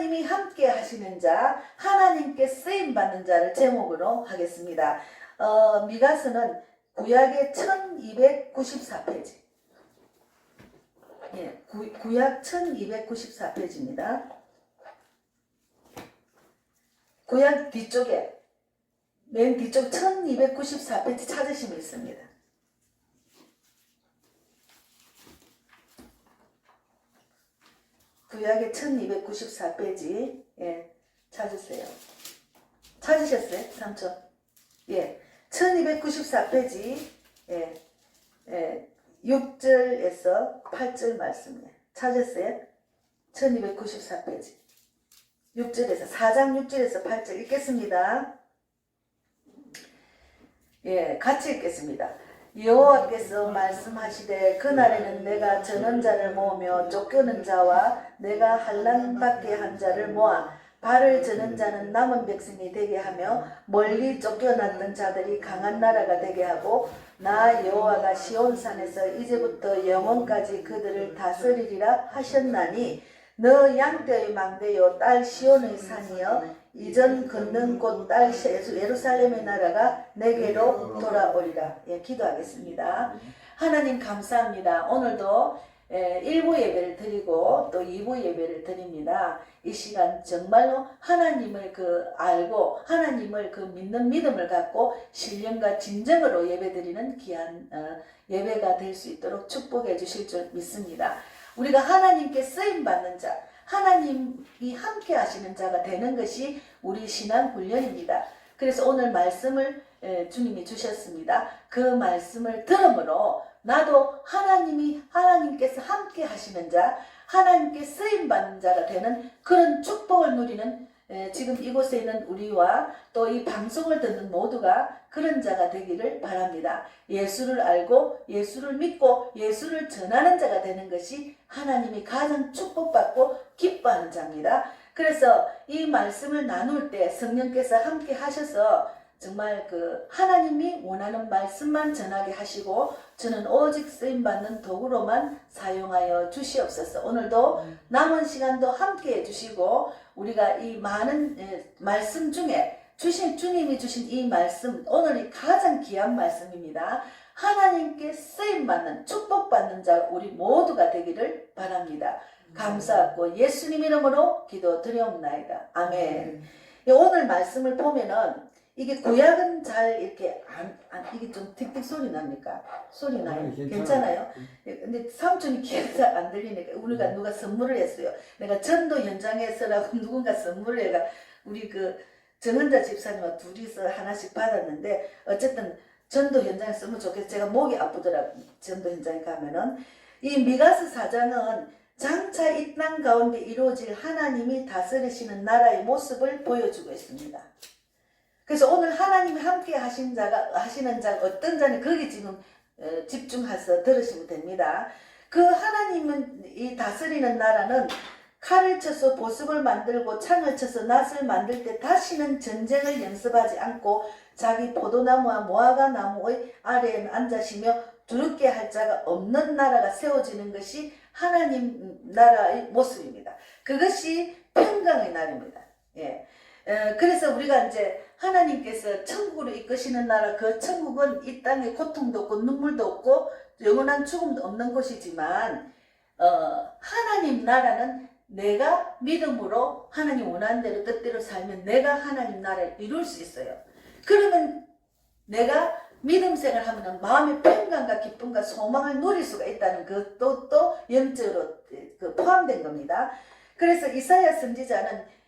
하나님이 함께 하시는 자, 하나님께 쓰임받는 자를 제목으로 하겠습니다. 미가서는 구약의 1294페이지. 예, 구약 1294페이지입니다. 구약 뒤쪽에, 맨 뒤쪽 1294페이지 찾으시면 있습니다. 구약의 1294페이지, 예, 찾으세요. 찾으셨어요? 삼촌? 예, 1294페이지, 예, 6절에서 8절 말씀이에요. 찾았어요? 1294페이지. 6절에서, 4장 6절에서 8절 읽겠습니다. 예, 같이 읽겠습니다. 여호와께서 말씀하시되 그날에는 내가 저는 자를 모으며 쫓겨는 자와 내가 환난받게 한 자를 모아 발을 저는 자는 남은 백성이 되게 하며 멀리 쫓겨났던 자들이 강한 나라가 되게 하고 나 여호와가 시온산에서 이제부터 영원까지 그들을 다스리리라 하셨나니 너 양떼의 망대요 딸 시온의 산이여 이전 걷는 곳 딸 예루살렘의 나라가 내게로 돌아오리라. 예, 기도하겠습니다. 하나님 감사합니다. 오늘도 1부 예배를 드리고 또 2부 예배를 드립니다. 이 시간 정말로 하나님을 알고 하나님을 믿는 믿음을 갖고 신령과 진정으로 예배드리는 귀한 예배가 될 수 있도록 축복해 주실 줄 믿습니다. 우리가 하나님께 쓰임받는 자, 하나님이 함께 하시는 자가 되는 것이 우리 신앙 훈련입니다. 그래서 오늘 말씀을 주님이 주셨습니다. 그 말씀을 들음으로 나도 하나님께서 함께 하시는 자, 하나님께 쓰임받는 자가 되는 그런 축복을 누리는 지금 이곳에 있는 우리와 또 이 방송을 듣는 모두가 그런 자가 되기를 바랍니다. 예수를 알고 예수를 믿고 예수를 전하는 자가 되는 것이 하나님이 가장 축복받고 기뻐하는 자입니다. 그래서 이 말씀을 나눌 때 성령께서 함께 하셔서 정말 하나님이 원하는 말씀만 전하게 하시고 저는 오직 쓰임받는 도구로만 사용하여 주시옵소서. 오늘도 남은 시간도 함께 해주시고 우리가 이 많은 말씀 중에 주님이 주신 이 말씀, 오늘이 가장 귀한 말씀입니다. 하나님께 쓰임받는 축복받는 자 우리 모두가 되기를 바랍니다. 감사하고 예수님 이름으로 기도드리옵나이다. 아멘. 오늘 말씀을 보면은 이게 구약은 잘 이렇게 이게 좀 틱틱 소리 납니까? 소리 나요? 괜찮아요? 근데 삼촌이 귀가 잘 안 들리니까 우리가 누가 선물을 했어요. 내가 전도 현장에서라고 누군가 선물을 해가 우리 정은자 집사님과 둘이서 하나씩 받았는데 어쨌든 전도 현장에 쓰면 좋겠어요. 제가 목이 아프더라고요. 전도 현장에 가면은 이 미가서 4장은 장차 이 땅 가운데 이루어질 하나님이 다스리시는 나라의 모습을 보여주고 있습니다. 그래서 오늘 하나님이 함께 하시는 자가 어떤 자는 거기 지금 집중해서 들으시면 됩니다. 그 하나님은 이 다스리는 나라는 칼을 쳐서 보습을 만들고 창을 쳐서 낫을 만들 때 다시는 전쟁을 연습하지 않고 자기 포도나무와 무화과 나무의 아래에 앉으시며 두렵게 할 자가 없는 나라가 세워지는 것이 하나님 나라의 모습입니다. 그것이 평강의 날입니다. 예. 그래서 우리가 이제 하나님께서 천국으로 이끄시는 나라, 그 천국은 이 땅에 고통도 없고 눈물도 없고 영원한 죽음도 없는 곳이지만 하나님 나라는 내가 믿음으로 하나님 원하는 대로 뜻대로 살면 내가 하나님 나라를 이룰 수 있어요. 그러면 내가 믿음 생활하면 마음의 평강과 기쁨과 소망을 누릴 수가 있다는 것도 또 영적으로 포함된 겁니다. 그래서 이사야 선지자는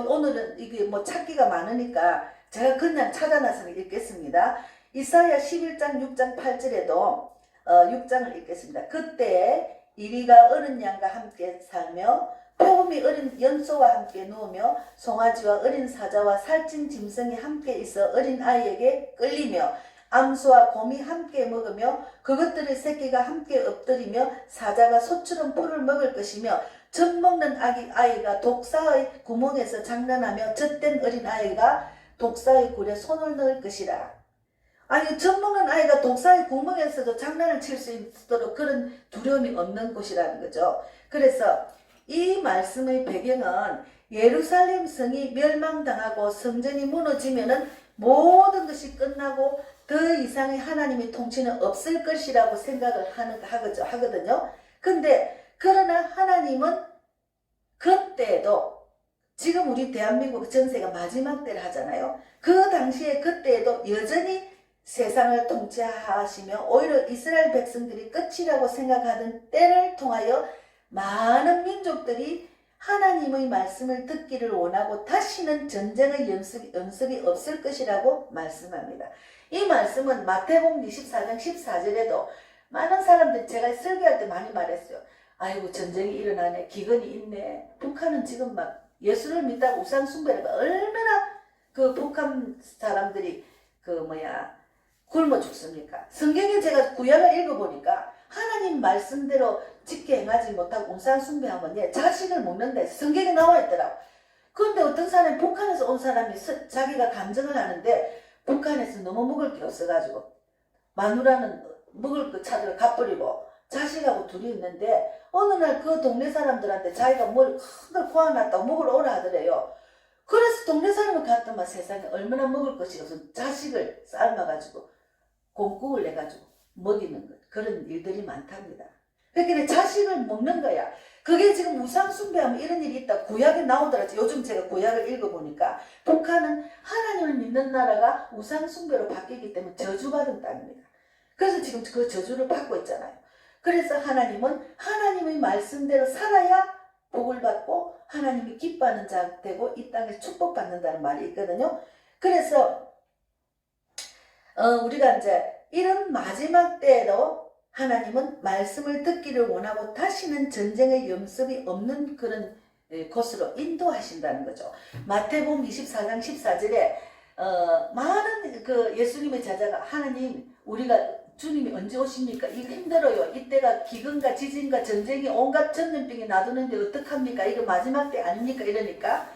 오늘은 이게 찾기가 많으니까 제가 그냥 찾아놔서 읽겠습니다. 이사야 11장 6장 8절에도 6장을 읽겠습니다. 그때 이리가 어린 양과 함께 살며 표범이 어린 염소와 함께 누우며 송아지와 어린 사자와 살찐 짐승이 함께 있어 어린 아이에게 끌리며 암소와 곰이 함께 먹으며 그것들의 새끼가 함께 엎드리며 사자가 소처럼 풀을 먹을 것이며 젖 먹는 아이가 독사의 구멍에서 장난하며 젖된 어린 아이가 독사의 굴에 손을 넣을 것이라. 아니 젖 먹는 아이가 독사의 구멍에서도 장난을 칠 수 있도록 그런 두려움이 없는 곳이라는 거죠. 그래서 이 말씀의 배경은 예루살렘 성이 멸망당하고 성전이 무너지면은 모든 것이 끝나고 더 이상의 하나님의 통치는 없을 것이라고 생각을 하거든요. 근데 그러나 하나님은 그때도 지금 우리 대한민국 전세가 마지막 때를 하잖아요. 그 당시에 그때에도 여전히 세상을 통치하시며 오히려 이스라엘 백성들이 끝이라고 생각하던 때를 통하여 많은 민족들이 하나님의 말씀을 듣기를 원하고 다시는 전쟁의 연습이 없을 것이라고 말씀합니다. 이 말씀은 마태복음 24장 14절에도 많은 사람들이 제가 설교할 때 많이 말했어요. 아이고 전쟁이 일어나네. 기근이 있네. 북한은 지금 막 예수를 믿다가 우상 숭배를 얼마나 그 북한 사람들이 굶어 죽습니까? 성경에 제가 구약을 읽어보니까 하나님 말씀대로 짓게 행하지 못하고 우상 숭배하면 자식을 먹는다 해서 성경에 나와 있더라고. 그런데 어떤 사람이 북한에서 온 사람이 자기가 감정을 하는데 북한에서 너무 먹을 게 없어가지고 마누라는 먹을 거 차들 갚버리고 자식하고 둘이 있는데 어느 날 그 동네 사람들한테 자기가 뭘 큰걸 구워놨다고 먹으러 오라 하더래요. 그래서 동네 사람을 갔더만 세상에 얼마나 먹을 것이 없어 자식을 삶아가지고 공국을 내가지고 먹이는 것 그런 일들이 많답니다. 그러니까 자식을 먹는 거야. 그게 지금 우상 숭배하면 이런 일이 있다 구약에 나오더라고요. 요즘 제가 구약을 읽어보니까 북한은 하나님을 믿는 나라가 우상 숭배로 바뀌기 때문에 저주받은 땅입니다. 그래서 지금 그 저주를 받고 있잖아요. 그래서 하나님은 하나님의 말씀대로 살아야 복을 받고 하나님이 기뻐하는 자 되고 이 땅에 축복받는다는 말이 있거든요. 그래서 우리가 이제 이런 마지막 때에도 하나님은 말씀을 듣기를 원하고 다시는 전쟁의 염습이 없는 그런 곳으로 인도하신다는 거죠. 마태복음 24장 14절에 많은 그 예수님의 제자가 하나님 우리가 주님이 언제 오십니까? 이거 힘들어요. 이때가 기근과 지진과 전쟁이 온갖 전염병이 나두는데 어떡합니까? 이거 마지막 때 아닙니까? 이러니까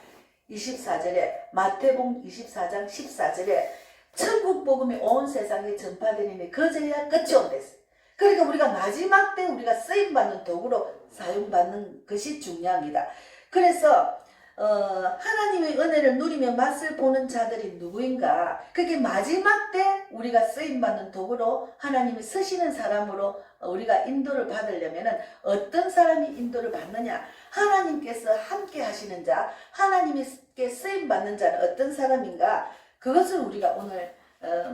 24절에 마태복음 24장 14절에 천국 복음이 온 세상에 전파되니 그제야 끝이 온댔어요. 그러니까 우리가 마지막 때 우리가 쓰임받는 도구로 사용받는 것이 중요합니다. 그래서 하나님의 은혜를 누리며 맛을 보는 자들이 누구인가? 그게 마지막 때 우리가 쓰임받는 도구로 하나님이 쓰시는 사람으로 우리가 인도를 받으려면 어떤 사람이 인도를 받느냐? 하나님께서 함께 하시는 자, 하나님께 쓰임받는 자는 어떤 사람인가? 그것을 우리가 오늘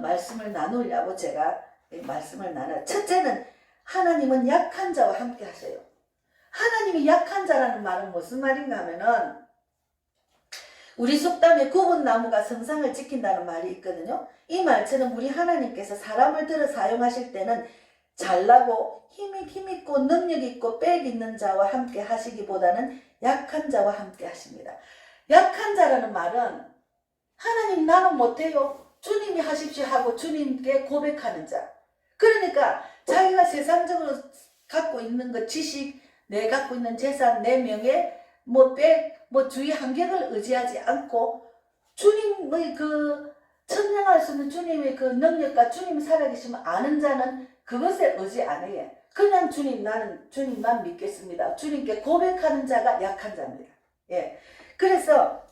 말씀을 나누려고 제가 말씀을 나눠요. 첫째는 하나님은 약한 자와 함께 하세요. 하나님이 약한 자라는 말은 무슨 말인가 하면은 우리 속담에 굽은 나무가 성상을 지킨다는 말이 있거든요. 이 말처럼 우리 하나님께서 사람을 들어 사용하실 때는 잘나고 힘있고 능력있고 빽있는 자와 함께 하시기보다는 약한 자와 함께 하십니다. 약한 자라는 말은 하나님 나는 못해요. 주님이 하십시오 하고 주님께 고백하는 자. 그러니까 자기가 세상적으로 갖고 있는 것 지식, 내 갖고 있는 재산, 내 명예, 주위 환경을 의지하지 않고 주님의 그 천명할 수 있는 주님의 그 능력과 주님이 살아계시면 아는 자는 그것에 의지 안 해요. 그냥 나는 주님만 믿겠습니다. 주님께 고백하는 자가 약한 자입니다. 예. 그래서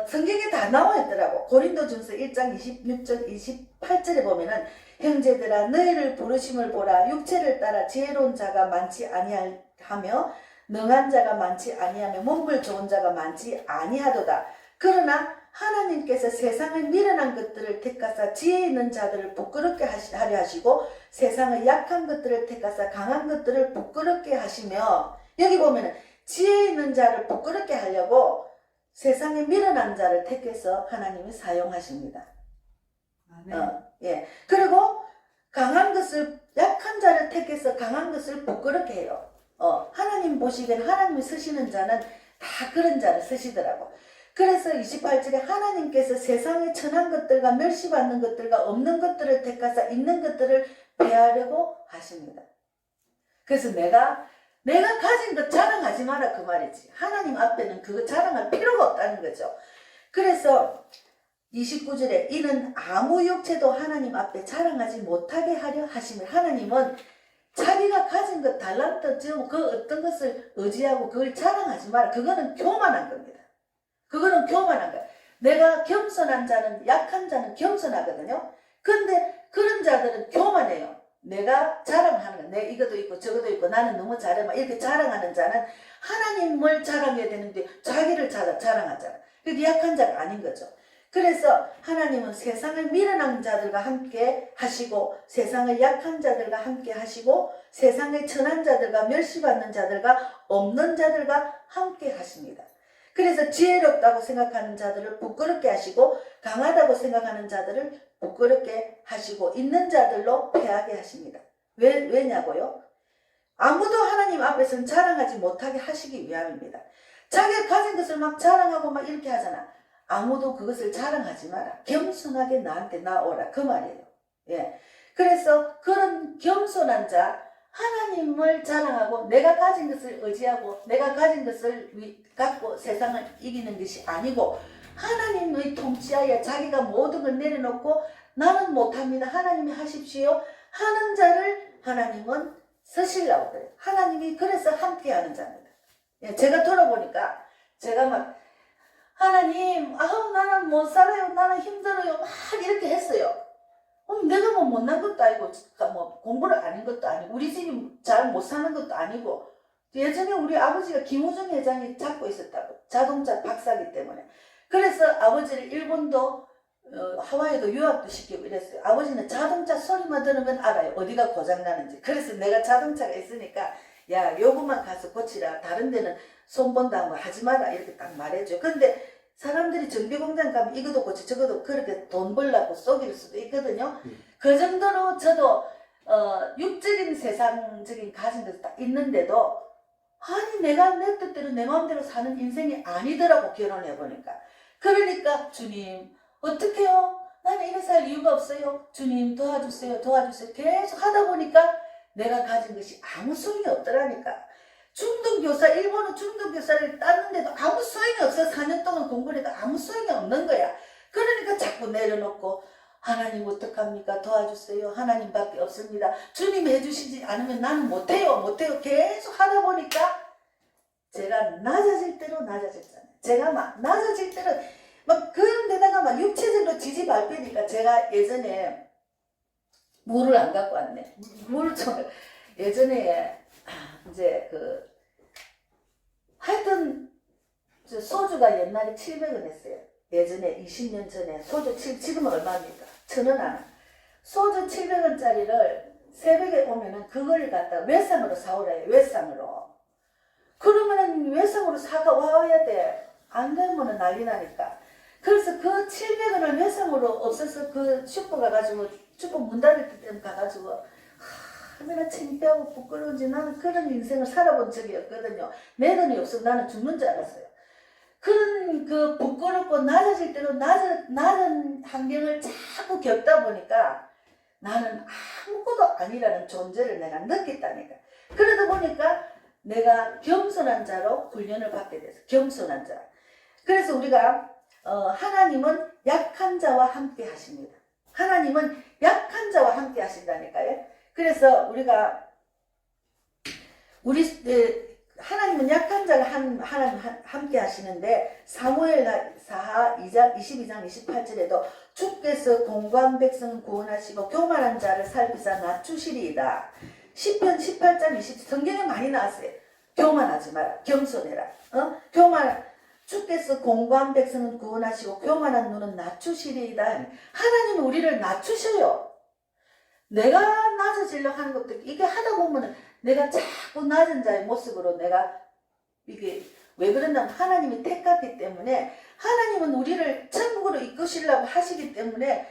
성경에 다 나와 있더라고. 고린도전서 1장 26절 28절에 보면은 형제들아 너희를 부르심을 보라. 육체를 따라 지혜로운 자가 많지 아니하며 능한 자가 많지 아니하며 몸을 좋은 자가 많지 아니하도다. 그러나 하나님께서 세상의 미련한 것들을 택하사 지혜 있는 자들을 부끄럽게 하려 하시고 세상의 약한 것들을 택하사 강한 것들을 부끄럽게 하시며 여기 보면은 지혜 있는 자를 부끄럽게 하려고 세상의 미련한 자를 택해서 하나님이 사용하십니다. 예. 그리고 강한 것을 약한 자를 택해서 강한 것을 부끄럽게 해요. 하나님 보시기엔 하나님이 쓰시는 자는 다 그런 자를 쓰시더라고. 그래서 28절에 하나님께서 세상의 천한 것들과 멸시받는 것들과 없는 것들을 택하사 있는 것들을 배하려고 하십니다. 그래서 내가 가진 것 자랑하지 마라 그 말이지. 하나님 앞에는 그거 자랑할 필요가 없다는 거죠. 그래서 29절에 이는 아무 육체도 하나님 앞에 자랑하지 못하게 하려 하시며 하나님은 자기가 가진 것 달란트 지금 그 어떤 것을 의지하고 그걸 자랑하지 마라. 그거는 교만한 겁니다. 그거는 교만한 거야. 내가 겸손한 자는 약한 자는 겸손하거든요. 근데 그런 자들은 교만해요. 내가 자랑하는 거. 내 이것도 있고 저것도 있고 나는 너무 잘해. 막 이렇게 자랑하는 자는 하나님을 자랑해야 되는데 자기를 자랑하잖아. 그게 약한 자가 아닌 거죠. 그래서 하나님은 세상을 미련한 자들과 함께 하시고 세상의 약한 자들과 함께 하시고 세상의 천한 자들과 멸시받는 자들과 없는 자들과 함께 하십니다. 그래서 지혜롭다고 생각하는 자들을 부끄럽게 하시고 강하다고 생각하는 자들을 부끄럽게 하시고 있는 자들로 패하게 하십니다. 왜냐고요? 아무도 하나님 앞에서는 자랑하지 못하게 하시기 위함입니다. 자기가 가진 것을 막 자랑하고 막 이렇게 하잖아. 아무도 그것을 자랑하지 마라. 겸손하게 나한테 나오라. 그 말이에요. 예. 그래서 그런 겸손한 자, 하나님을 자랑하고 내가 가진 것을 의지하고 내가 가진 것을 갖고 세상을 이기는 것이 아니고 하나님의 통치하에 자기가 모든 걸 내려놓고 나는 못합니다. 하나님이 하십시오. 하는 자를 하나님은 쓰시려고 그래요. 하나님이 그래서 함께하는 자입니다. 예, 제가 돌아보니까 제가 막 하나님, 나는 못 살아요. 나는 힘들어요. 막 이렇게 했어요. 내가 뭐 못난 것도 아니고, 뭐 공부를 안 한 것도 아니고, 우리 집이 잘 못 사는 것도 아니고, 예전에 우리 아버지가 김우중 회장이 잡고 있었다고. 자동차 박사기 때문에. 그래서 아버지를 일본도, 하와이도 유학도 시키고 이랬어요. 아버지는 자동차 소리만 들으면 알아요. 어디가 고장나는지. 그래서 내가 자동차가 있으니까, 야, 요것만 가서 고치라. 다른 데는 손 본다고 하지 마라. 이렇게 딱 말해줘. 근데 사람들이 정비공장 가면 이것도 고치 저것도 그렇게 돈 벌라고 속일 수도 있거든요. 그 정도로 저도 육적인 세상적인 가진 것이 딱 있는데도 아니 내가 내 뜻대로 내 마음대로 사는 인생이 아니더라고 결혼해보니까. 그러니까 주님 어떡해요? 나는 이래 살 이유가 없어요. 주님 도와주세요. 도와주세요. 계속 하다 보니까 내가 가진 것이 아무 소용이 없더라니까. 중등교사, 일본어 중등교사를 땄는데도 아무 소용이 없어. 4년 동안 공부를 해도 아무 소용이 없는 거야. 그러니까 자꾸 내려놓고 하나님 어떡합니까? 도와주세요. 하나님밖에 없습니다. 주님이 해주시지 않으면 나는 못해요. 계속 하다 보니까 제가 낮아질 대로 낮아졌잖아요. 제가 막 낮아질 대로 막 그런 데다가 막 육체적으로 지지발표니까 제가 예전에 물을 안 갖고 왔네. 물을 좀 예전에 이제 하여튼 소주가 옛날에 700원 했어요. 예전에 20년 전에 소주 지금은 얼마입니까? 1,000원 하나. 소주 700원짜리를 새벽에 오면은 그걸 갖다 외상으로 사오래요. 외상으로. 그러면은 외상으로 사가 와야 돼. 안 되면은 난리 나니까. 그래서 그 700원을 외상으로 없어서 그 슈퍼 가가지고 슈퍼 문 닫을 때 가가지고 얼마나 창피하고 부끄러운지 나는 그런 인생을 살아본 적이 없거든요. 내 돈이 없으면 나는 죽는 줄 알았어요. 그런 그 부끄럽고 낮아질 대로 낮은 환경을 자꾸 겪다 보니까 나는 아무것도 아니라는 존재를 내가 느꼈다니까. 그러다 보니까 내가 겸손한 자로 훈련을 받게 돼서 겸손한 자. 그래서 우리가 하나님은 약한 자와 함께 하십니다. 하나님은 약한 자와 함께 하신다니까요. 그래서 우리가 하나님은 약한 자를 하나님 함께 하시는데 사무엘하 2장 22장 28절에도 주께서 공고한 백성을 구원하시고 교만한 자를 살피사 낮추시리이다. 시편 18장 20 성경에 많이 나왔어요. 교만하지 마라. 겸손해라. 주께서 공고한 백성을 구원하시고 교만한 눈은 낮추시리이다. 하나님은 우리를 낮추셔요. 내가 낮아지려고 하는 것도 이게 하다 보면은 내가 자꾸 낮은 자의 모습으로 내가 이게 왜 그런다면 하나님이 택했기 때문에 하나님은 우리를 천국으로 이끄시려고 하시기 때문에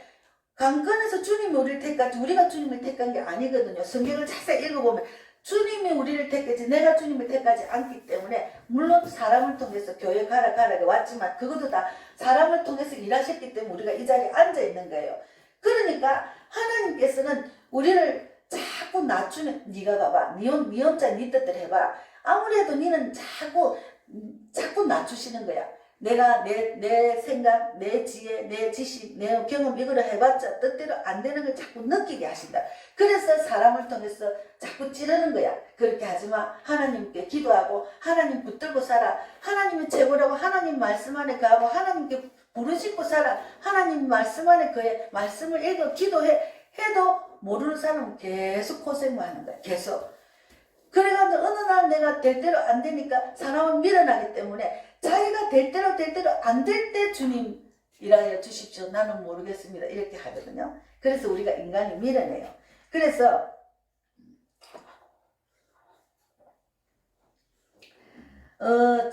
강건해서 주님이 우리를 택하지 우리가 주님을 택한 게 아니거든요. 성경을 자세히 읽어보면 주님이 우리를 택했지 내가 주님을 택하지 않기 때문에 물론 사람을 통해서 교회 가라 왔지만 그것도 다 사람을 통해서 일하셨기 때문에 우리가 이 자리에 앉아 있는 거예요. 그러니까 하나님께서는 우리를 자꾸 낮추는 네가 봐봐. 네 혼자 네 뜻대로 해봐. 아무래도 너는 자꾸 낮추시는 거야. 내가 내 생각, 내 지혜, 내 지식, 내 경험 이거를 해봤자 뜻대로 안 되는 걸 자꾸 느끼게 하신다. 그래서 사람을 통해서 자꾸 찌르는 거야. 그렇게 하지마. 하나님께 기도하고 하나님 붙들고 살아. 하나님이 최고라고 하나님 말씀 안에 가고 하나님께 부르짖고 살아. 하나님 말씀 안에 그의 말씀을 읽어 기도해. 해도 모르는 사람은 계속 고생만 하는 거야. 계속. 그래가지고 어느 날 내가 될 대로 안 되니까 사람은 밀어나기 때문에 자기가 될 대로 안 될 때 주님 일하여 주십시오. 나는 모르겠습니다. 이렇게 하거든요. 그래서 우리가 인간이 밀어내요. 그래서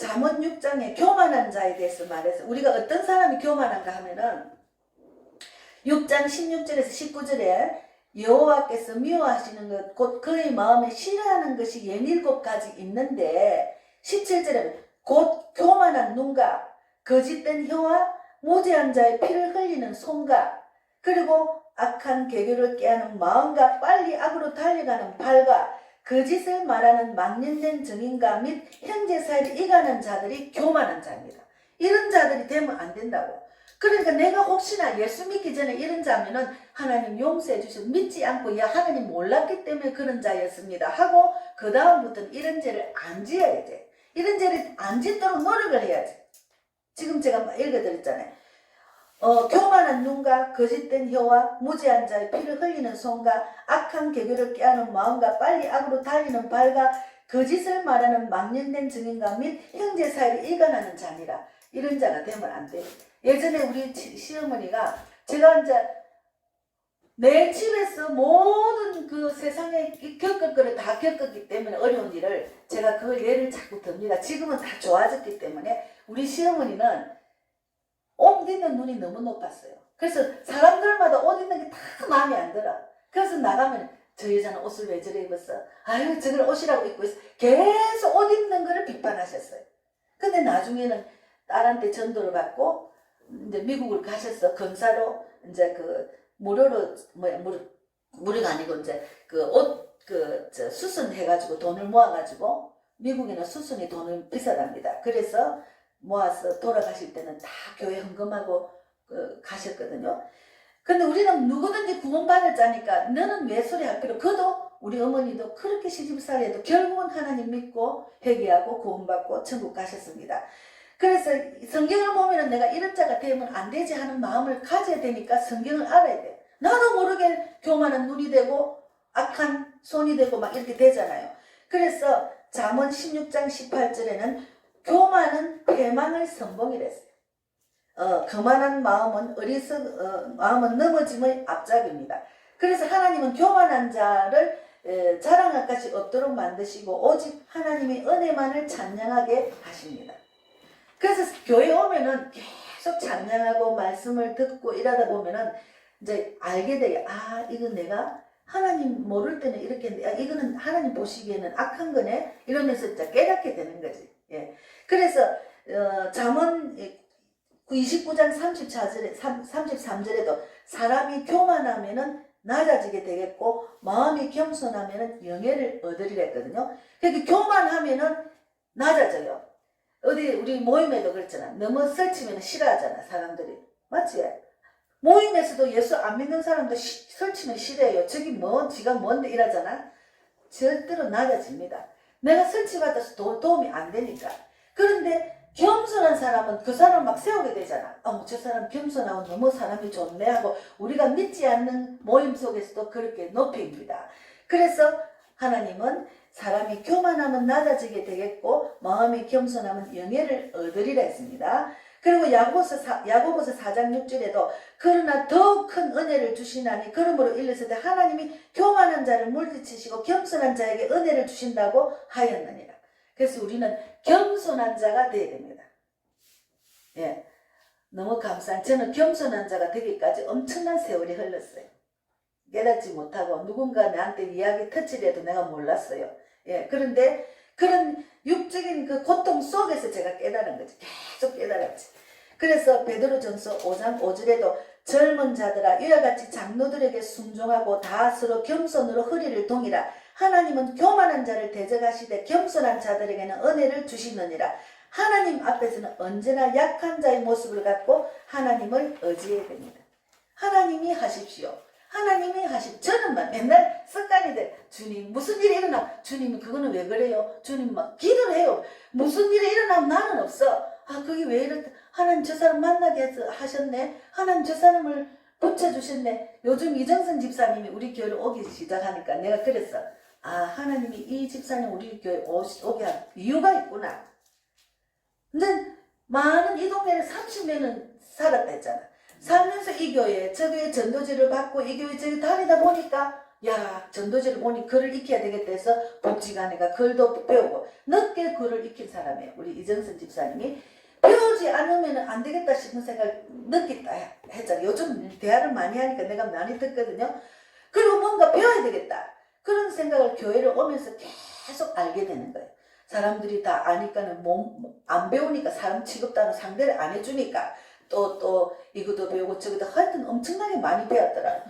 잠언 6장에 교만한 자에 대해서 말해서 우리가 어떤 사람이 교만한가 하면은 6장 16절에서 19절에 여호와께서 미워하시는 것 곧 그의 마음에 싫어하는 것이 17가지 있는데 17절에는 곧 교만한 눈과 거짓된 혀와 무죄한 자의 피를 흘리는 손과 그리고 악한 계교를 깨하는 마음과 빨리 악으로 달려가는 발과 거짓을 말하는 망령된 증인과 및 형제 사이를 이가는 자들이 교만한 자입니다. 이런 자들이 되면 안 된다고. 그러니까 내가 혹시나 예수 믿기 전에 이런 자면은 하나님 용서해 주시고 믿지 않고 야 하나님 몰랐기 때문에 그런 자였습니다 하고 그 다음부터는 이런 죄를 안 지어야 돼. 이런 죄를 안 짓도록 노력을 해야지. 지금 제가 읽어드렸잖아요. 교만한 눈과 거짓된 혀와 무죄한 자의 피를 흘리는 손과 악한 계교를 깨하는 마음과 빨리 악으로 달리는 발과 거짓을 말하는 망령된 증인과 및 형제 사이를 이간하는 자니라. 이런 자가 되면 안 돼. 예전에 우리 시어머니가 제가 이제 내 집에서 모든 그 세상에 겪을 거를 다 겪었기 때문에 어려운 일을 제가 그 예를 자꾸 듭니다. 지금은 다 좋아졌기 때문에 우리 시어머니는 옷 입는 눈이 너무 높았어요. 그래서 사람들마다 옷 입는 게 다 마음에 안 들어. 그래서 나가면 저 여자는 옷을 왜 저래 입었어? 아유 저걸 옷이라고 입고 있어. 계속 옷 입는 거를 비판하셨어요. 근데 나중에는 딸한테 전도를 받고 이제 미국을 가셨어. 검사로 이제 그 무료로 무료가 아니고 이제 그 옷 수순 해가지고 돈을 모아가지고 미국에는 수순이 돈을 비싸답니다. 그래서 모아서 돌아가실 때는 다 교회 헌금하고 가셨거든요. 근데 우리는 누구든지 구원받을 자니까 너는 왜 소리 할 필요. 그도 우리 어머니도 그렇게 시집살이해도 결국은 하나님 믿고 회개하고 구원받고 천국 가셨습니다. 그래서 성경을 보면 내가 이런 자가 되면 안 되지 하는 마음을 가져야 되니까 성경을 알아야 돼. 나도 모르게 교만한 눈이 되고 악한 손이 되고 막 이렇게 되잖아요. 그래서 잠언 16장 18절에는 교만은 패망을 선봉이랬어요. 거만한 마음은 마음은 넘어짐의 앞잡이입니다. 그래서 하나님은 교만한 자를 자랑할 것이 없도록 만드시고 오직 하나님의 은혜만을 찬양하게 하십니다. 그래서 교회 오면은 계속 찬양하고 말씀을 듣고 이러다 보면은 이제 알게 돼요. 아, 이거 내가 하나님 모를 때는 이렇게 했는데, 이거는 하나님 보시기에는 악한 거네? 이러면서 이제 깨닫게 되는 거지. 예. 그래서, 잠언 29장 33절에도 사람이 교만하면은 낮아지게 되겠고, 마음이 겸손하면은 영예를 얻으리라 했거든요. 그러니까 교만하면은 낮아져요. 어디 우리 모임에도 그렇잖아. 너무 설치면 싫어하잖아 사람들이. 맞지? 모임에서도 예수 안 믿는 사람도 설치면 싫어해요. 저기 지가 뭔데 이러잖아. 절대로 낮아집니다. 내가 설치받아서 도움이 안 되니까. 그런데 겸손한 사람은 그 사람 막 세우게 되잖아. 저 사람 겸손하고 너무 사람이 좋네 하고 우리가 믿지 않는 모임 속에서도 그렇게 높입니다. 그래서 하나님은 사람이 교만하면 낮아지게 되겠고 마음이 겸손하면 영예를 얻으리라 했습니다. 그리고 야고보서 4장 6절에도 그러나 더 큰 은혜를 주시나니 그러므로 일렀을 때 하나님이 교만한 자를 물리치시고 겸손한 자에게 은혜를 주신다고 하였느니라. 그래서 우리는 겸손한 자가 되어야 됩니다. 예, 너무 감사한. 저는 겸손한 자가 되기까지 엄청난 세월이 흘렀어요. 깨닫지 못하고 누군가 나한테 이야기 터치를 해도 내가 몰랐어요. 예, 그런데 그런 육적인 그 고통 속에서 제가 깨달은 거지. 계속 깨달았지. 그래서 베드로전서 5장 5절에도 젊은 자들아 이와 같이 장로들에게 순종하고 다 서로 겸손으로 허리를 동이라. 하나님은 교만한 자를 대적하시되 겸손한 자들에게는 은혜를 주시느니라. 하나님 앞에서는 언제나 약한 자의 모습을 갖고 하나님을 의지해야 됩니다. 하나님이 하십시오. 하나님이 저는 막 맨날 습관이 돼. 주님 무슨 일이 일어나? 주님 그거는 왜 그래요? 주님 막 기도를 해요. 무슨 일이 일어나면 나는 없어. 아 그게 왜 이렇다. 하나님 저 사람 만나게 하셨네. 하나님 저 사람을 붙여주셨네. 요즘 이정선 집사님이 우리 교회를 오기 시작하니까 내가 그랬어. 아 하나님이 이 집사님 우리 교회 오게 한 이유가 있구나. 근데 많은 이 동네를 30년은 살았다 했잖아. 살면서 이 교회 저 교회 전도지를 받고 이 교회 저기 다니다 보니까 야 전도지를 보니 글을 익혀야 되겠다 해서 복지관에가 글도 배우고 늦게 글을 익힌 사람이에요. 우리 이정선 집사님이 배우지 않으면 안 되겠다 싶은 생각을 느꼈다 했잖아. 요즘 대화를 많이 하니까 내가 많이 듣거든요. 그리고 뭔가 배워야 되겠다. 그런 생각을 교회를 오면서 계속 알게 되는 거예요. 사람들이 다 아니까는 안 배우니까 사람 취급다는 상대를 안 해주니까 또 이것도 배우고 저것도 하여튼 엄청나게 많이 배웠더라.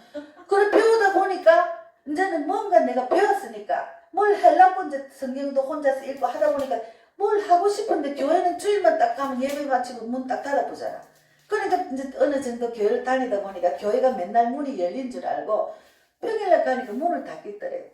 그래 배우다 보니까 이제는 뭔가 내가 배웠으니까 뭘 하려고 이제 성경도 혼자서 읽고 하다 보니까 뭘 하고 싶은데 교회는 주일만 딱 가면 예배 마치고 문 딱 닫아보잖아. 그러니까 이제 어느 정도 교회를 다니다 보니까 교회가 맨날 문이 열린 줄 알고 평일날 가니까 문을 닫겠더래.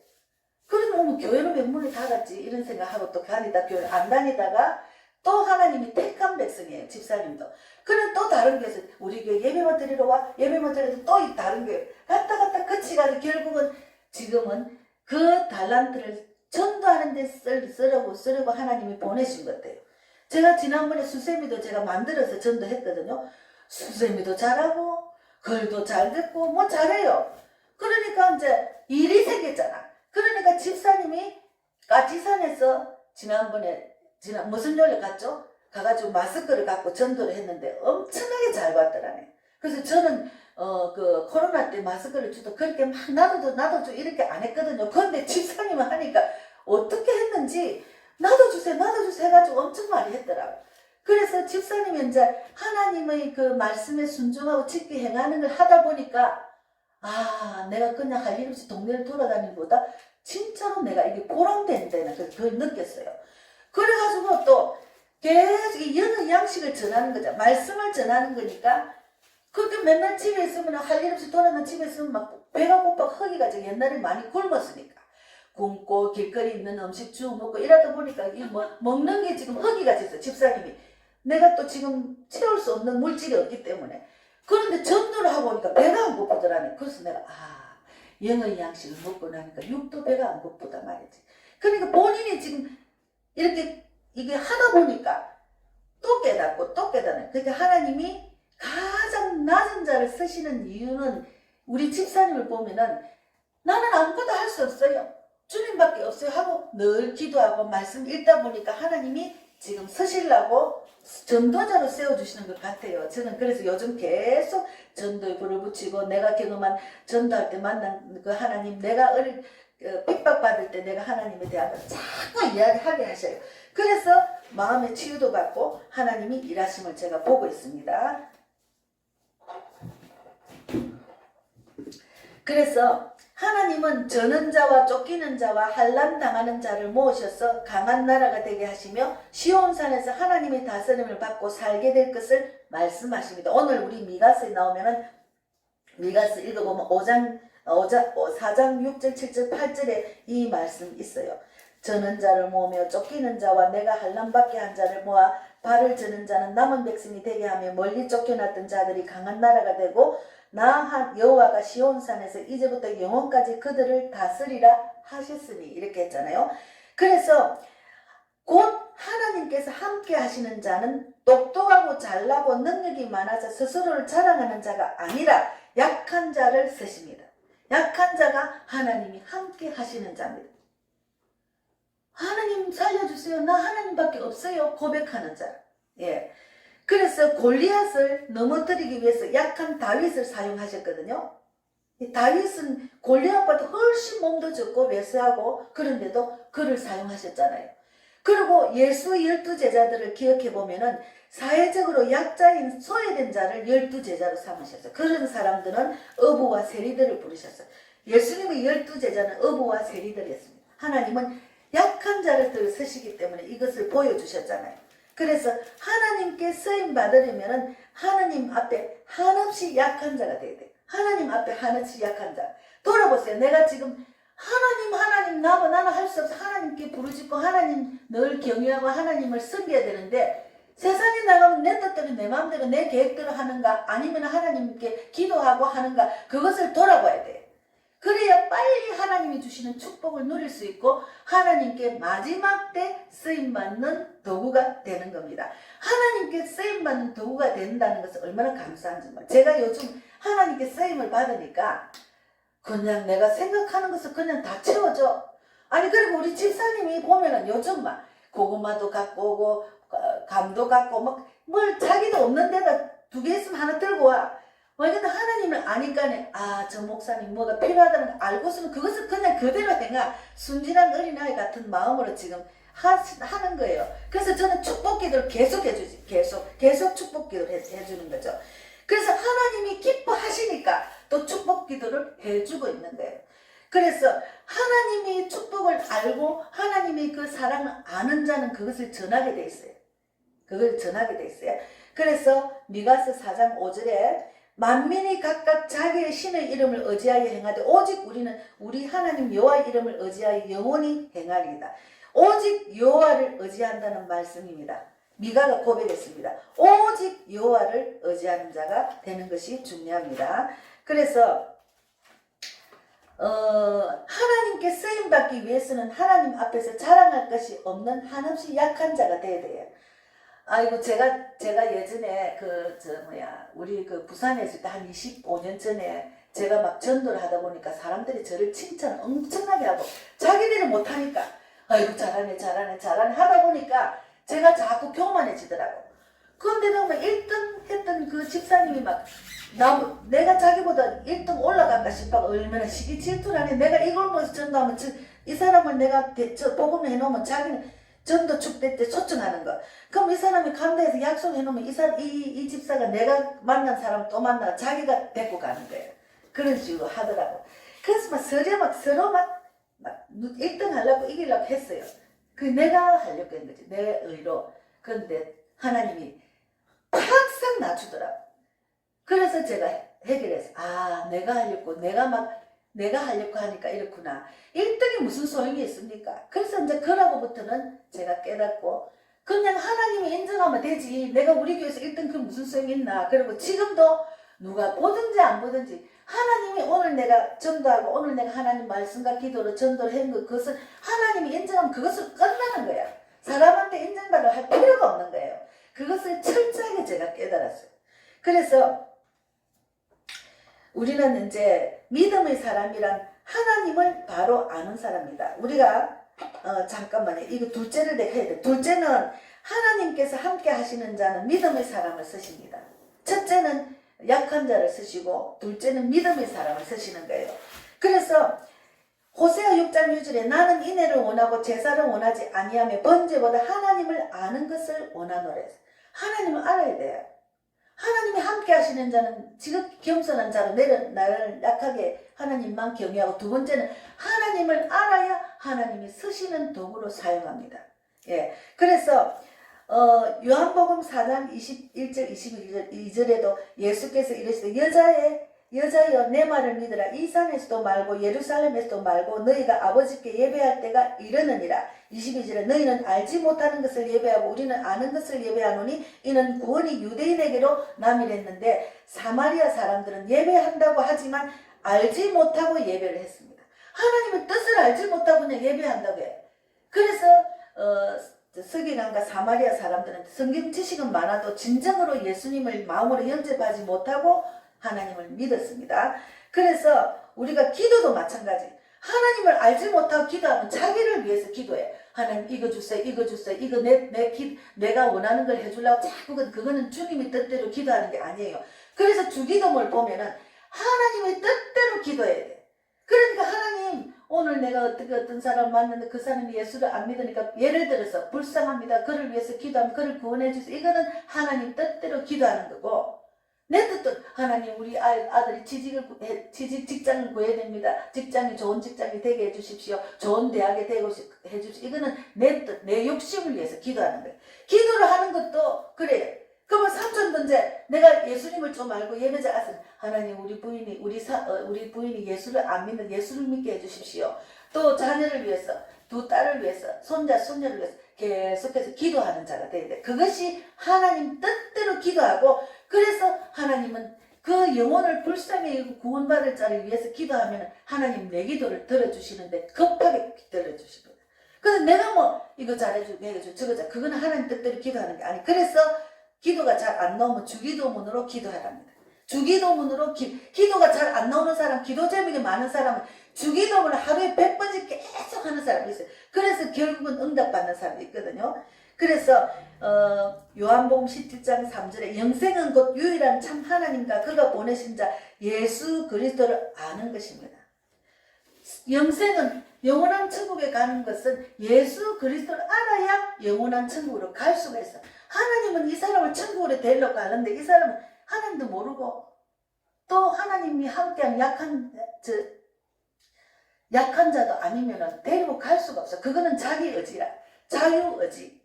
그러면 교회는 왜 문을 닫았지 이런 생각하고 또 다니다 교회를 안 다니다가 또 하나님이 택한 백성이에요. 집사님도. 그래 또 다른 교회에서 우리 교회 예배만 드리러 와. 예배만 드려도 또 다른 교회 갔다 끝이가 결국은 지금은 그 달란트를 전도하는 데 쓰려고 하나님이 보내신 것 같아요. 제가 지난번에 수세미도 제가 만들어서 전도했거든요. 수세미도 잘하고 글도 잘 듣고 뭐 잘해요. 그러니까 이제 일이 생겼잖아. 그러니까 집사님이 까치산에서 무슨 요일 갔죠? 가가지고 마스크를 갖고 전도를 했는데 엄청나게 잘 받더라네. 그래서 저는 그 코로나 때 마스크를 주도 그렇게 막 나도 줘 이렇게 안 했거든요. 그런데 집사님은 하니까 어떻게 했는지 나도 주세요 해가지고 엄청 많이 했더라고. 그래서 집사님이 이제 하나님의 그 말씀에 순종하고 지키 행하는 걸 하다 보니까 아 내가 그냥 할 일 없이 동네를 돌아다니는 것보다 진짜로 내가 이게 보람된다는 그걸 느꼈어요. 그래가지고 또 계속 이 영의 양식을 전하는 거죠. 말씀을 전하는 거니까 그렇게 맨날 집에 있으면 할 일 없이 돌아다니면 집에 있으면 막 배가 고파 허기가 지 옛날에 많이 굶었으니까 굶고 길거리 있는 음식 주워 먹고 이러다 보니까 이 먹는 게 지금 허기가 졌어. 집사님이 내가 또 지금 채울 수 없는 물질이 없기 때문에 그런데 전도를 하고 오니까 배가 안 고프더라니. 그래서 내가 영의 양식을 먹고 나니까 육도 배가 안 고프다 말이지. 그러니까 본인이 지금 이렇게 이게 하다 보니까 또 깨닫고 또 깨닫는. 그러니까 하나님이 가장 낮은 자를 쓰시는 이유는 우리 집사님을 보면은 나는 아무것도 할 수 없어요. 주님밖에 없어요 하고 늘 기도하고 말씀 읽다 보니까 하나님이 지금 서시려고 전도자로 세워주시는 것 같아요. 저는 그래서 요즘 계속 전도에 불을 붙이고 내가 경험한 전도할 때 만난 그 하나님 내가 핍박받을 때 내가 하나님에 대한 걸 자꾸 이야기하게 하셔요. 그래서 마음의 치유도 받고 하나님이 일하심을 제가 보고 있습니다. 그래서 하나님은 저는 자와 쫓기는 자와 환난당하는 자를 모으셔서 강한 나라가 되게 하시며 시온산에서 하나님의 다스림을 받고 살게 될 것을 말씀하십니다. 오늘 우리 미가서에 나오면은 미가서 읽어보면 4장 6절 7절 8절에 이 말씀 있어요. 저는 자를 모으며 쫓기는 자와 내가 환난받게 한 자를 모아 발을 저는 자는 남은 백성이 되게 하며 멀리 쫓겨났던 자들이 강한 나라가 되고 나 여호와가 시온산에서 이제부터 영원까지 그들을 다스리라 하셨으니 이렇게 했잖아요. 그래서 곧 하나님께서 함께 하시는 자는 똑똑하고 잘나고 능력이 많아서 스스로를 자랑하는 자가 아니라 약한 자를 쓰십니다. 약한 자가 하나님이 함께 하시는 자입니다. 하나님 살려주세요. 나 하나님밖에 없어요. 고백하는 자. 예. 그래서 골리앗을 넘어뜨리기 위해서 약한 다윗을 사용하셨거든요. 다윗은 골리앗보다 훨씬 몸도 적고 왜소하고 그런데도 그를 사용하셨잖아요. 그리고 예수의 12제자들을 기억해보면은 사회적으로 약자인 소외된 자를 12제자로 삼으셨어요. 그런 사람들은 어부와 세리들을 부르셨어요. 예수님의 12제자는 어부와 세리들이었습니다. 하나님은 약한 자를 들 쓰시기 때문에 이것을 보여주셨잖아요. 그래서 하나님께 쓰임 받으려면은 하나님 앞에 한없이 약한 자가 돼야 돼. 하나님 앞에 한없이 약한 자. 돌아보세요. 내가 지금 하나님 나는 할 수 없어. 하나님께 부르짖고 하나님 늘 경외하고 하나님을 섬겨야 되는데 세상에 나가면 내 뜻대로 내 마음대로 내 계획대로 하는가 아니면 하나님께 기도하고 하는가 그것을 돌아봐야 돼. 그래야 빨리 하나님이 주시는 축복을 누릴 수 있고 하나님께 마지막 때 쓰임받는 도구가 되는 겁니다. 하나님께 쓰임받는 도구가 된다는 것은 얼마나 감사한지 몰라요. 제가 요즘 하나님께 쓰임을 받으니까 그냥 내가 생각하는 것을 그냥 다 채워줘. 아니 그리고 우리 집사님이 보면은 요즘 막 고구마도 갖고 오고 감도 갖고 막 뭘 자기도 없는 데다 2개 있으면 하나 들고 와. 근데 하나님을 아니까네 저 목사님 뭐가 필요하다는 걸 알고서는 그것을 그냥 그대로 행하 순진한 어린아이 같은 마음으로 지금 하는 거예요. 그래서 저는 축복 기도를 계속 해주지. 계속 축복 기도를 해주는 거죠. 그래서 하나님이 기뻐하시니까 또 축복 기도를 해주고 있는 거예요. 그래서 하나님이 축복을 알고 하나님이 그 사랑을 아는 자는 그것을 전하게 돼 있어요. 그걸 전하게 돼 있어요. 그래서 미가서 4장 5절에 만민이 각각 자기의 신의 이름을 의지하여 행하되 오직 우리는 우리 하나님 여호와의 이름을 의지하여 영원히 행하리이다. 오직 여호와를 의지한다는 말씀입니다. 미가가 고백했습니다. 오직 여호와를 의지하는 자가 되는 것이 중요합니다. 그래서 하나님께 쓰임받기 위해서는 하나님 앞에서 자랑할 것이 없는 한없이 약한 자가 되어야 돼요. 아이고 제가 예전에 우리 그 부산에 있을 때 한 25년 전에 제가 막 전도를 하다 보니까 사람들이 저를 칭찬을 엄청나게 하고 자기들이 못하니까 아이고 잘하네 하다 보니까 제가 자꾸 교만해지더라고. 그런데 너무 1등 했던 그 집사님이 막 내가 자기보다 1등 올라갈까 싶어 얼마나 시기 질투를 하네. 내가 이걸 보면서 전도하면 이 사람을 내가 복음을 해놓으면 자기는 전도 축제 때 초청하는 거. 그럼 이 사람이 간다해서 약속해놓으면 이 집사가 내가 만난 사람 또 만나 자기가 데리고 가는 거예요. 그런 식으로 하더라고. 그래서 서로 막 1등 하려고 이기려고 했어요. 그 내가 하려고 한 거지. 내 의로. 그런데 하나님이 팍싹 낮추더라고. 그래서 제가 해결해서 내가 하려고 하니까 이렇구나. 1등이 무슨 소용이 있습니까? 그래서 이제 그러고부터는 제가 깨닫고 그냥 하나님이 인정하면 되지. 내가 우리 교회에서 1등 그 무슨 소용이 있나. 그리고 지금도 누가 보든지 안 보든지 하나님이 오늘 내가 전도하고 오늘 내가 하나님 말씀과 기도로 전도를 한 그것을 하나님이 인정하면 그것을 끝나는 거야. 사람한테 인정받을 할 필요가 없는 거예요. 그것을 철저하게 제가 깨달았어요. 그래서 우리는 이제 믿음의 사람이란 하나님을 바로 아는 사람이다. 우리가 잠깐만요. 이거 둘째를 내가 해야 돼. 둘째는 하나님께서 함께 하시는 자는 믿음의 사람을 쓰십니다. 첫째는 약한 자를 쓰시고 둘째는 믿음의 사람을 쓰시는 거예요. 그래서 호세아 6장 6절에 나는 인애를 원하고 제사를 원하지 아니하며 번제보다 하나님을 아는 것을 원하노라. 하나님을 알아야 돼요. 하나님이 함께 하시는 자는 지극히 겸손한 자로 나를 약하게 하나님만 경외하고 두 번째는 하나님을 알아야 하나님이 쓰시는 도구로 사용합니다. 예. 그래서 요한복음 4장 21절 22절에도 예수께서 이르시되 여자여 내 말을 믿으라. 이 산에서도 말고 예루살렘에서도 말고 너희가 아버지께 예배할 때가 이르느니라. 22절에 너희는 알지 못하는 것을 예배하고 우리는 아는 것을 예배하노니 이는 구원이 유대인에게로 남이랬는데 사마리아 사람들은 예배한다고 하지만 알지 못하고 예배를 했습니다. 하나님의 뜻을 알지 못하고 그냥 예배한다고 해요. 그래서 서기관과 사마리아 사람들은 성경 지식은 많아도 진정으로 예수님을 마음으로 영접하지 못하고 하나님을 믿었습니다. 그래서 우리가 기도도 마찬가지. 하나님을 알지 못하고 기도하면 자기를 위해서 기도해. 하나님 이거 주세요. 이거 내가 원하는 걸 해주려고 자꾸 그거는 주님의 뜻대로 기도하는 게 아니에요. 그래서 주기도문을 보면은 하나님의 뜻대로 기도해야 돼. 그러니까 하나님 오늘 내가 어떤 사람을 만났는데 그 사람이 예수를 안 믿으니까 예를 들어서 불쌍합니다. 그를 위해서 기도하면 그를 구원해 주세요. 이거는 하나님 뜻대로 기도하는 거고 내 뜻도 하나님 우리 아들이 취직 직장을 구해야 됩니다. 직장이 좋은 직장이 되게 해주십시오. 좋은 대학에 되고 해주십시오. 이거는 내 욕심을 위해서 기도하는 거예요. 기도를 하는 것도 그래요. 그러면 삼촌든지 내가 예수님을 좀 알고 예배자 가서 하나님 우리 부인이 예수를 안 믿는 예수를 믿게 해주십시오. 또 자녀를 위해서, 두 딸을 위해서, 손자 손녀를 위해서 계속해서 기도하는 자가 돼야 돼. 그것이 하나님 뜻대로 기도하고, 그래서 하나님은 그 영혼을 불쌍히 구원받을 자를 위해서 기도하면 하나님 내 기도를 들어주시는데 급하게 들어주십니다. 그래서 내가 뭐 이거 잘해주고 해주고 저거 잘, 그건 하나님 뜻대로 기도하는 게 아니. 그래서 기도가 잘 안 나오면 주기도문으로 기도하랍니다. 주기도문으로 기도가 잘 안 나오는 사람, 기도 제목이 많은 사람은 주기도문을 하루에 100번씩 계속 하는 사람이 있어요. 그래서 결국은 응답받는 사람이 있거든요. 그래서 요한복음 17장 3절에 영생은 곧 유일한 참 하나님과 그가 보내신 자 예수 그리스도를 아는 것입니다. 영생은 영원한 천국에 가는 것은 예수 그리스도를 알아야 영원한 천국으로 갈 수가 있어. 하나님은 이 사람을 천국으로 데리러 가는데 이 사람은 하나님도 모르고 또 하나님이 함께한 약한 자도 아니면 데리고 갈 수가 없어. 그거는 자기 의지라. 자유의지.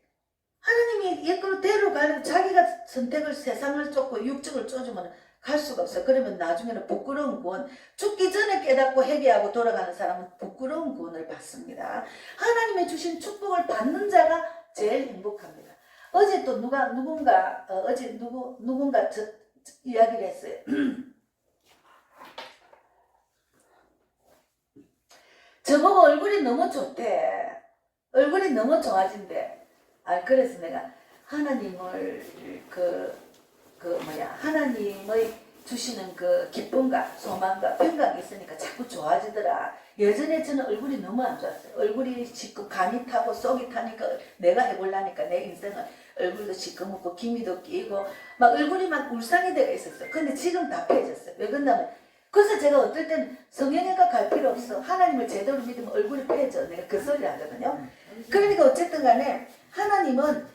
하나님이 이끌어 데리러 가려고 자기가 선택을 세상을 쫓고 육적을 쫓으면 갈 수가 없어. 그러면 나중에는 부끄러운 구원, 죽기 전에 깨닫고 회개하고 돌아가는 사람은 부끄러운 구원을 받습니다. 하나님의 주신 축복을 받는 자가 제일 행복합니다. 어제 또 누군가 이야기를 했어요. 저보고 얼굴이 너무 좋대. 얼굴이 너무 좋아진대. 그래서 내가 하나님을 하나님의 주시는 그 기쁨과 소망과 평강이 있으니까 자꾸 좋아지더라. 예전에 저는 얼굴이 너무 안 좋았어요. 얼굴이 시커 간이 타고 속이 타니까 내가 해보려니까 내 인생은 얼굴도 시커멓고 기미도 끼고 막 얼굴이 막 울상이 되어 있었어요. 근데 지금 다 펴졌어요. 왜 그러냐면 그래서 제가 어떨 때는 성형외과 갈 필요 없어. 하나님을 제대로 믿으면 얼굴이 펴져. 내가 그 소리를 하거든요. 그러니까 어쨌든 간에 하나님은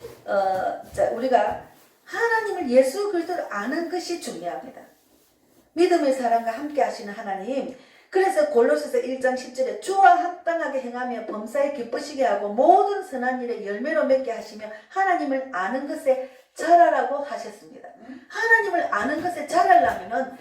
우리가 하나님을 예수 그리스도를 아는 것이 중요합니다. 믿음의 사랑과 함께 하시는 하나님. 그래서 골로새서 1장 10절에 주와 합당하게 행하며 범사에 기쁘시게 하고 모든 선한 일에 열매로 맺게 하시며 하나님을 아는 것에 자라라고 하셨습니다. 하나님을 아는 것에 자라려면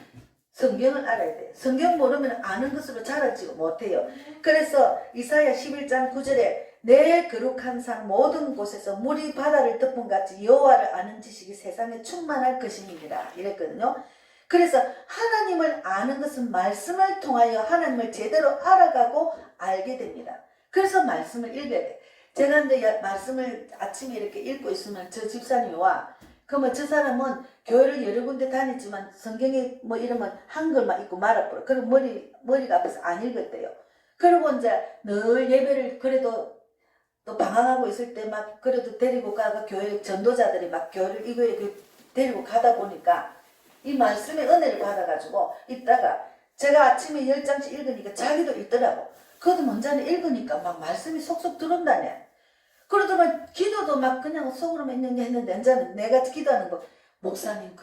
성경을 알아야 돼요. 성경 모르면 아는 것으로 자라지 못해요. 그래서 이사야 11장 9절에 내 거룩한 산 모든 곳에서 물이 바다를 덮은 같이 여호와를 아는 지식이 세상에 충만할 것입니다. 이랬거든요. 그래서 하나님을 아는 것은 말씀을 통하여 하나님을 제대로 알아가고 알게 됩니다. 그래서 말씀을 읽어야 돼요. 제가 이제 말씀을 아침에 이렇게 읽고 있으면 저 집사님이 와. 그러면 저 사람은 교회를 여러 군데 다녔지만 성경에 뭐 이러면 한글만 읽고 말아버려. 그리고 머리가 아파서 안 읽었대요. 그리고 이제 늘 예배를 그래도 또 방황하고 있을 때 막 그래도 데리고 가고 교회 전도자들이 막 교회를 이거 데리고 가다 보니까 이 말씀의 은혜를 받아가지고 있다가 제가 아침에 10장씩 읽으니까 자기도 읽더라고. 그것도 먼저는 읽으니까 막 말씀이 속속 들어온다네. 그러다 막 기도도 막 그냥 속으로만 했는데 이제는 내가 기도하는 거 목사님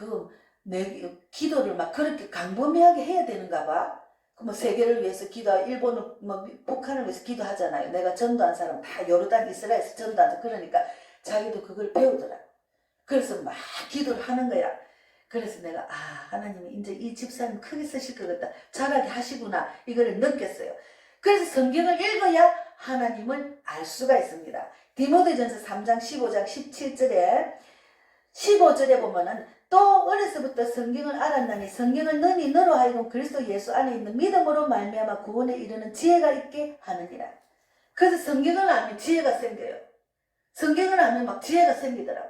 내 기도를 막 그렇게 강범위하게 해야 되는가 봐. 뭐 세계를 위해서 기도하고 일본을 뭐 북한을 위해서 기도하잖아요. 내가 전도한 사람 다 요르단 이스라엘에서 전도한 그러니까 자기도 그걸 배우더라. 그래서 막 기도를 하는 거야. 그래서 내가 하나님이 이제 이 집사님 크게 쓰실 것 같다. 잘하게 하시구나. 이거를 느꼈어요. 그래서 성경을 읽어야 하나님을 알 수가 있습니다. 디모데전서 3장 15장 15절에 보면은 또 어려서부터 성경을 알았나니 성경을 너니 너로 하여금 그리스도 예수 안에 있는 믿음으로 말미암아 구원에 이르는 지혜가 있게 하느니라. 그래서 성경을 알면 지혜가 생겨요. 성경을 알면 막 지혜가 생기더라고.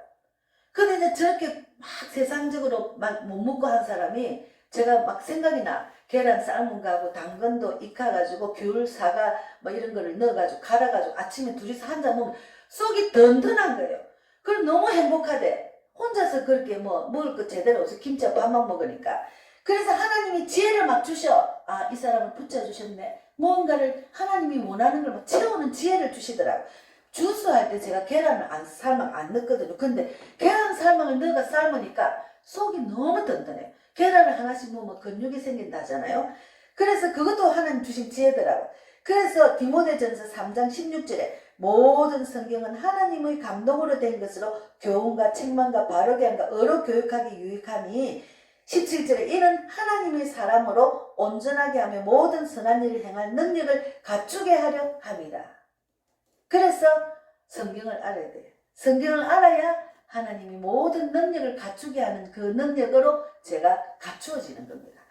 근데 이제 저렇게 막 세상적으로 막 못 먹고 한 사람이 제가 막 생각이 나. 계란 삶은 거하고 당근도 익혀가지고 귤, 사과 뭐 이런 거를 넣어가지고 갈아가지고 아침에 둘이서 한 잔 먹으면 속이 든든한 거예요. 그럼 너무 행복하대. 혼자서 그렇게 뭐 먹을 거 제대로 없어. 김치 밥만 먹으니까. 그래서 하나님이 지혜를 막 주셔. 이 사람을 붙여주셨네. 뭔가를 하나님이 원하는 걸 막 채우는 지혜를 주시더라고. 주스 할 때 제가 계란을 삶아 안 넣거든요. 근데 계란 삶아을 넣어가 삶으니까 속이 너무 든든해요. 계란을 하나씩 먹으면 근육이 생긴다잖아요. 그래서 그것도 하나님 주신 지혜더라고. 그래서 디모데전서 3장 16절에 모든 성경은 하나님의 감동으로 된 것으로 교훈과 책망과 바르게 함과 어로 교육하기 유익하니 17절에 이는 하나님의 사람으로 온전하게 하며 모든 선한 일을 행할 능력을 갖추게 하려 함이라. 그래서 성경을 알아야 돼요. 성경을 알아야 하나님이 모든 능력을 갖추게 하는 그 능력으로 제가 갖추어지는 겁니다.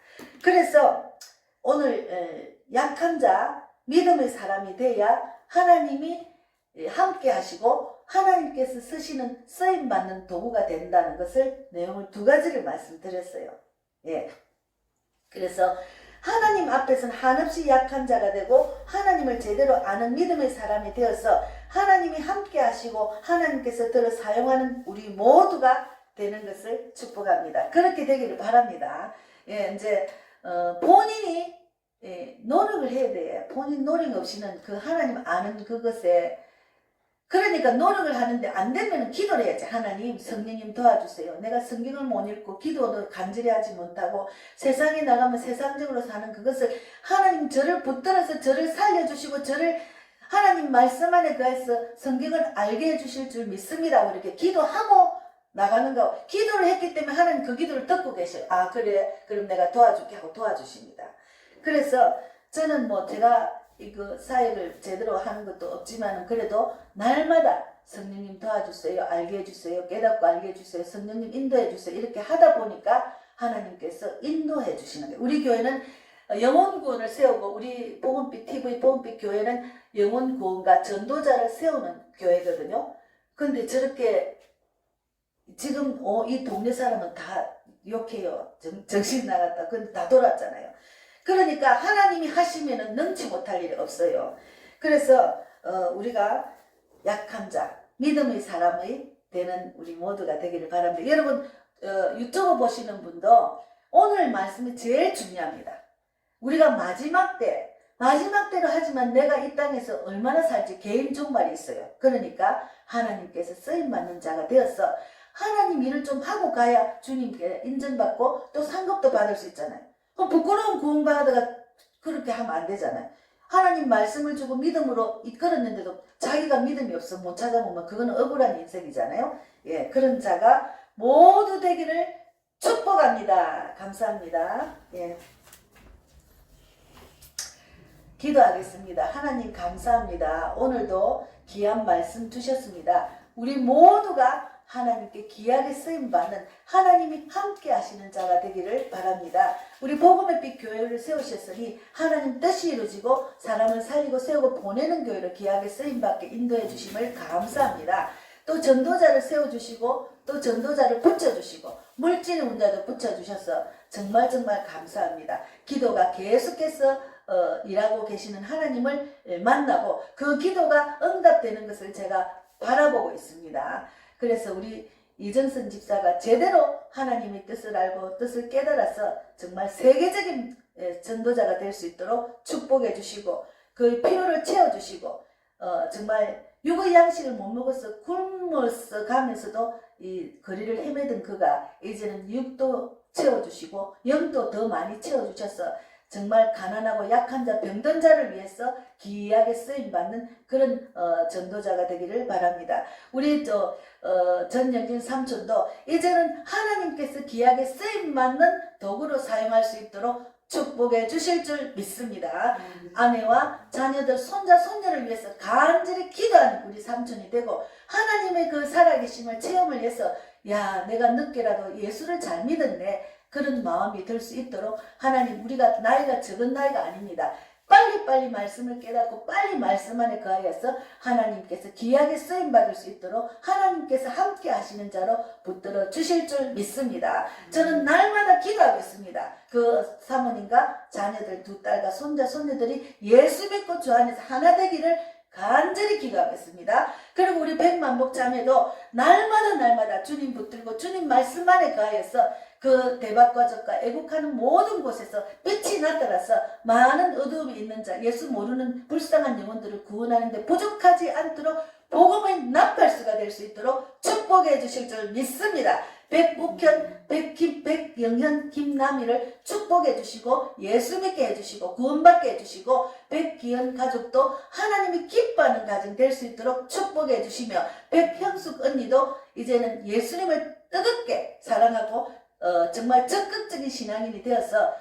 그래서 오늘 약한 자, 믿음의 사람이 돼야 하나님이 함께 하시고 하나님께서 쓰시는 쓰임받는 도구가 된다는 것을 내용을 두 가지를 말씀드렸어요. 예. 그래서 하나님 앞에서는 한없이 약한 자가 되고 하나님을 제대로 아는 믿음의 사람이 되어서 하나님이 함께 하시고 하나님께서 들어 사용하는 우리 모두가 되는 것을 축복합니다. 그렇게 되기를 바랍니다. 예, 이제 본인이 노력을 해야 돼요. 본인 노력 없이는 그 하나님 아는 그것에, 그러니까 노력을 하는데 안 되면 기도를 해야지. 하나님, 성령님 도와주세요. 내가 성경을 못 읽고 기도도 간절히 하지 못하고 세상에 나가면 세상적으로 사는 그것을 하나님 저를 붙들어서 저를 살려주시고 저를 하나님 말씀 안에 그해서 성경을 알게 해주실 줄 믿습니다. 이렇게 기도하고 나가는 거. 기도를 했기 때문에 하나님 그 기도를 듣고 계셔요. 아, 그래, 그럼 내가 도와줄게 하고 도와주십니다. 그래서 저는 뭐 제가 이거 사역을 제대로 하는 것도 없지만 그래도 날마다 성령님 도와주세요, 알게 해주세요, 깨닫고 알게 해주세요, 성령님 인도해 주세요, 이렇게 하다 보니까 하나님께서 인도해 주시는 거예요. 우리 교회는 영혼구원을 세우고, 우리 복음빛 TV 복음빛 교회는 영혼구원과 전도자를 세우는 교회거든요. 근데 저렇게 지금 이 동네 사람은 다 욕해요. 정신 나갔다. 근데 다 돌았잖아요. 그러니까 하나님이 하시면은 능치 못할 일이 없어요. 그래서 우리가 약한 자, 믿음의 사람의 되는 우리 모두가 되기를 바랍니다. 여러분 유튜브 보시는 분도 오늘 말씀이 제일 중요합니다. 우리가 마지막 때로 하지만 내가 이 땅에서 얼마나 살지 개인 종말이 있어요. 그러니까 하나님께서 쓰임받는 자가 되어서 하나님 일을 좀 하고 가야 주님께 인정받고 또 상급도 받을 수 있잖아요. 부끄러운 구원받아가 그렇게 하면 안 되잖아요. 하나님 말씀을 주고 믿음으로 이끌었는데도 자기가 믿음이 없어 못 찾아보면 그거는 억울한 인생이잖아요. 예, 그런 자가 모두 되기를 축복합니다. 감사합니다. 예. 기도하겠습니다. 하나님 감사합니다. 오늘도 귀한 말씀 주셨습니다. 우리 모두가 하나님께 귀하게 쓰임받는 하나님이 함께 하시는 자가 되기를 바랍니다. 우리 복음의 빛 교회를 세우셨으니 하나님 뜻이 이루어지고 사람을 살리고 세우고 보내는 교회로 귀하게 쓰임받게 인도해 주심을 감사합니다. 또 전도자를 세워주시고 또 전도자를 붙여주시고 물질의 운자도 붙여주셔서 정말 감사합니다. 기도가 계속해서 일하고 계시는 하나님을 만나고 그 기도가 응답되는 것을 제가 바라보고 있습니다. 그래서 우리 이정선 집사가 제대로 하나님의 뜻을 알고 뜻을 깨달아서 정말 세계적인 전도자가 될 수 있도록 축복해 주시고 그 필요를 채워주시고 정말 육의 양식을 못 먹어서 굶어서 가면서도 이 거리를 헤매던 그가 이제는 육도 채워주시고 영도 더 많이 채워주셔서 정말 가난하고 약한 자, 병든 자를 위해서 귀하게 쓰임받는 그런 전도자가 되기를 바랍니다. 우리 전영진 삼촌도 이제는 하나님께서 귀하게 쓰임받는 도구로 사용할 수 있도록 축복해 주실 줄 믿습니다. 아내와 자녀들, 손자, 손녀를 위해서 간절히 기도하는 우리 삼촌이 되고 하나님의 그 살아계심을 체험을 해서 야, 내가 늦게라도 예수를 잘 믿었네. 그런 마음이 들 수 있도록 하나님, 우리가 나이가 적은 나이가 아닙니다. 빨리빨리 말씀을 깨닫고 빨리 말씀 안에 거하여서 하나님께서 귀하게 쓰임받을 수 있도록 하나님께서 함께 하시는 자로 붙들어 주실 줄 믿습니다. 저는 날마다 기도하고 있습니다. 그 사모님과 자녀들 두 딸과 손자 손녀들이 예수 믿고 주 안에서 하나 되기를 간절히 기도하겠습니다. 그리고 우리 백만복 자매도 날마다 주님 붙들고 주님 말씀 안에 거하여서 그 대박과적과 애국하는 모든 곳에서 빛이 나타나서 많은 어두움이 있는 자, 예수 모르는 불쌍한 영혼들을 구원하는데 부족하지 않도록 복음의 나팔수가 될 수 있도록 축복해 주실 줄 믿습니다. 백국현, 백영현, 김남희를 축복해 주시고 예수 믿게 해주시고 구원받게 해주시고 백기현 가족도 하나님이 기뻐하는 가정 될 수 있도록 축복해 주시며 백형숙 언니도 이제는 예수님을 뜨겁게 사랑하고 정말 적극적인 신앙인이 되어서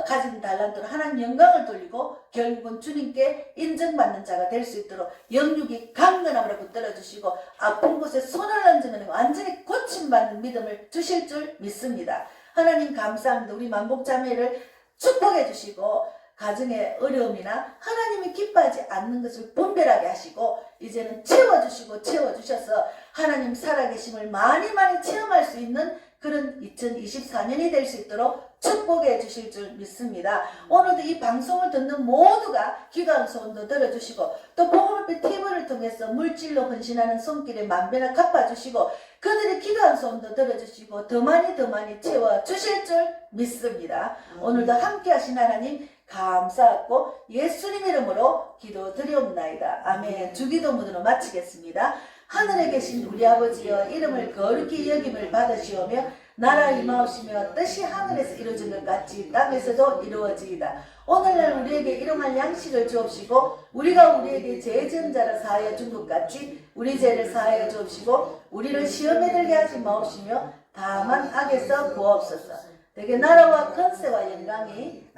가진 달란트로 하나님 영광을 돌리고 결국은 주님께 인정받는 자가 될 수 있도록 영육이 강건함으로 붙들어 주시고 아픈 곳에 손을 얹으면 완전히 고침받는 믿음을 주실 줄 믿습니다. 하나님 감사합니다. 우리 만복자매를 축복해 주시고 가정의 어려움이나 하나님이 기뻐하지 않는 것을 분별하게 하시고 이제는 채워주시고 채워주셔서 하나님 살아계심을 많이 체험할 수 있는 그런 2024년이 될 수 있도록 축복해 주실 줄 믿습니다. 오늘도 이 방송을 듣는 모두가 기도하는 소원도 들어주시고 또 보험업비 TV를 통해서 물질로 헌신하는 손길에 만배나 갚아주시고 그들의 기도하는 소원도 들어주시고 더 많이 채워주실 줄 믿습니다. 오늘도 함께 하신 하나님 감사하고 예수님 이름으로 기도드리옵나이다. 아멘. 주기도 문으로 마치겠습니다. 하늘에 계신 우리 아버지여 이름을 거룩히 여김을 받으시오며 나라 임하오시며 뜻이 하늘에서 이루어진 것 같이 땅에서도 이루어지이다. 오늘날 우리에게 일용할 양식을 주옵시고 우리가 우리에게 죄 지은 자를 사하여 준 것 같이 우리 죄를 사하여 주옵시고 우리를 시험에 들게 하지 마옵시며 다만 악에서 구하옵소서. 되게 나라와 권세와 영광이